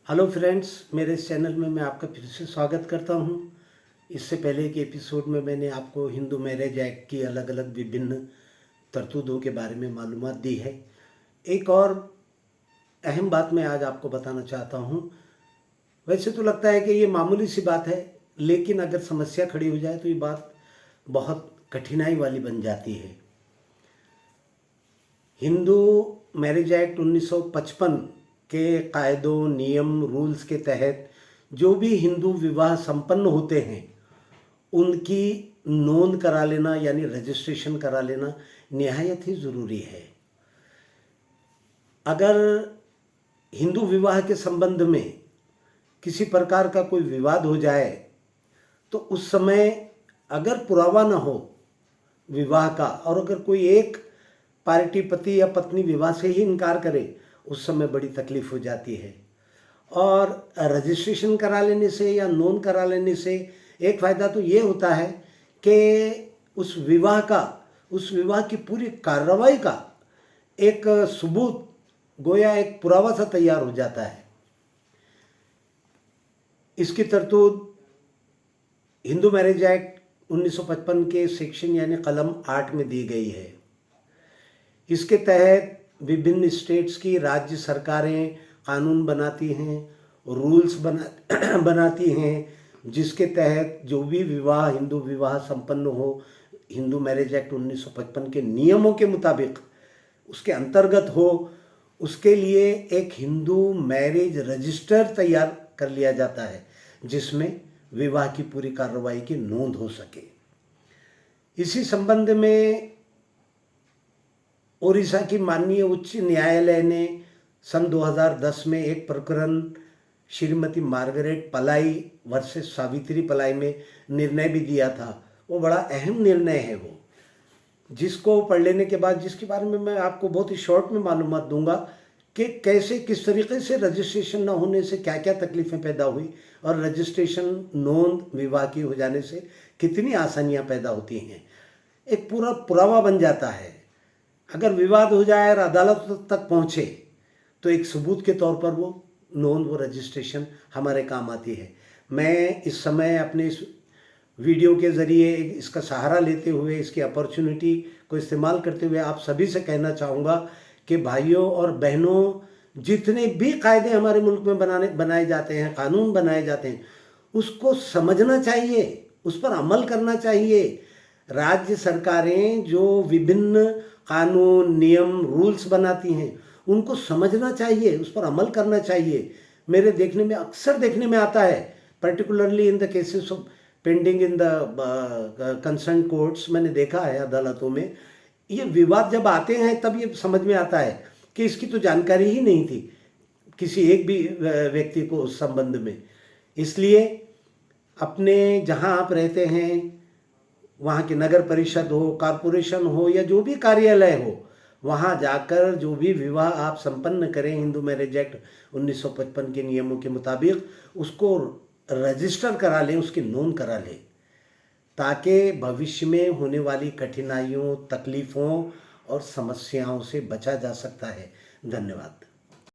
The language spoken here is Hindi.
हेलो फ्रेंड्स, मेरे इस चैनल में मैं आपका फिर से स्वागत करता हूं। इससे पहले के एपिसोड में मैंने आपको हिंदू मैरिज एक्ट की अलग अलग विभिन्न तरतूदों के बारे में मालूमात दी है। एक और अहम बात मैं आज आपको बताना चाहता हूं। वैसे तो लगता है कि ये मामूली सी बात है, लेकिन अगर समस्या खड़ी हो जाए तो ये बात बहुत कठिनाई वाली बन जाती है। हिंदू मैरिज एक्ट 1955 के कायदों, नियम, रूल्स के तहत जो भी हिंदू विवाह संपन्न होते हैं उनकी नोंद करा लेना यानी रजिस्ट्रेशन करा लेना निहायत ही ज़रूरी है। अगर हिंदू विवाह के संबंध में किसी प्रकार का कोई विवाद हो जाए तो उस समय अगर पुरावा न हो विवाह का और अगर कोई एक पार्टी पति या पत्नी विवाह से ही इनकार करे, उस समय बड़ी तकलीफ हो जाती है। और रजिस्ट्रेशन करा लेने से या नोंद करा लेने से एक फ़ायदा तो ये होता है कि उस विवाह की पूरी कार्रवाई का एक सबूत, गोया एक पुरावा सा तैयार हो जाता है। इसकी तरतूद हिंदू मैरिज एक्ट 1955 के सेक्शन यानी कलम 8 में दी गई है। इसके तहत विभिन्न स्टेट्स की राज्य सरकारें कानून बनाती हैं, रूल्स बनाती हैं, जिसके तहत जो भी विवाह हिंदू विवाह संपन्न हो हिंदू मैरिज एक्ट 1955 के नियमों के मुताबिक उसके अंतर्गत हो, उसके लिए एक हिंदू मैरिज रजिस्टर तैयार कर लिया जाता है जिसमें विवाह की पूरी कार्रवाई की नोंद हो सके। इसी संबंध में ओडिशा की माननीय उच्च न्यायालय ने सन 2010 में एक प्रकरण श्रीमती मार्गरेट पलाई वर्सेस सावित्री पलाई में निर्णय भी दिया था। वो बड़ा अहम निर्णय है वो, जिसको पढ़ लेने के बाद जिसके बारे में मैं आपको बहुत ही शॉर्ट में मालूमात दूंगा कि कैसे किस तरीके से रजिस्ट्रेशन न होने से क्या क्या तकलीफ़ें पैदा हुई और रजिस्ट्रेशन नोंद विवाह की हो जाने से कितनी आसानियां पैदा होती हैं। एक पूरा पुरावा बन जाता है। अगर विवाद हो जाए और अदालत तक पहुँचे तो एक सबूत के तौर पर वो नोंद, वो रजिस्ट्रेशन हमारे काम आती है। मैं इस समय अपने इस वीडियो के ज़रिए इसका सहारा लेते हुए, इसकी अपॉर्चुनिटी को इस्तेमाल करते हुए आप सभी से कहना चाहूँगा कि भाइयों और बहनों, जितने भी कायदे हमारे मुल्क में बनाए जाते हैं, कानून बनाए जाते हैं, उसको समझना चाहिए, उस पर अमल करना चाहिए। राज्य सरकारें जो विभिन्न कानून, नियम, रूल्स बनाती हैं उनको समझना चाहिए, उस पर अमल करना चाहिए। मेरे अक्सर देखने में आता है, particularly in the cases of pending in the concern courts, मैंने देखा है अदालतों में ये विवाद जब आते हैं तब ये समझ में आता है कि इसकी तो जानकारी ही नहीं थी किसी एक भी व्यक्ति को उस संबंध में। इसलिए अपने जहाँ आप रहते हैं वहाँ की नगर परिषद हो, कॉरपोरेशन हो या जो भी कार्यालय हो, वहाँ जाकर जो भी विवाह आप संपन्न करें हिंदू मैरिज एक्ट 1955 के नियमों के मुताबिक उसको रजिस्टर करा लें, उसकी नोंद करा लें, ताकि भविष्य में होने वाली कठिनाइयों, तकलीफ़ों और समस्याओं से बचा जा सकता है। धन्यवाद।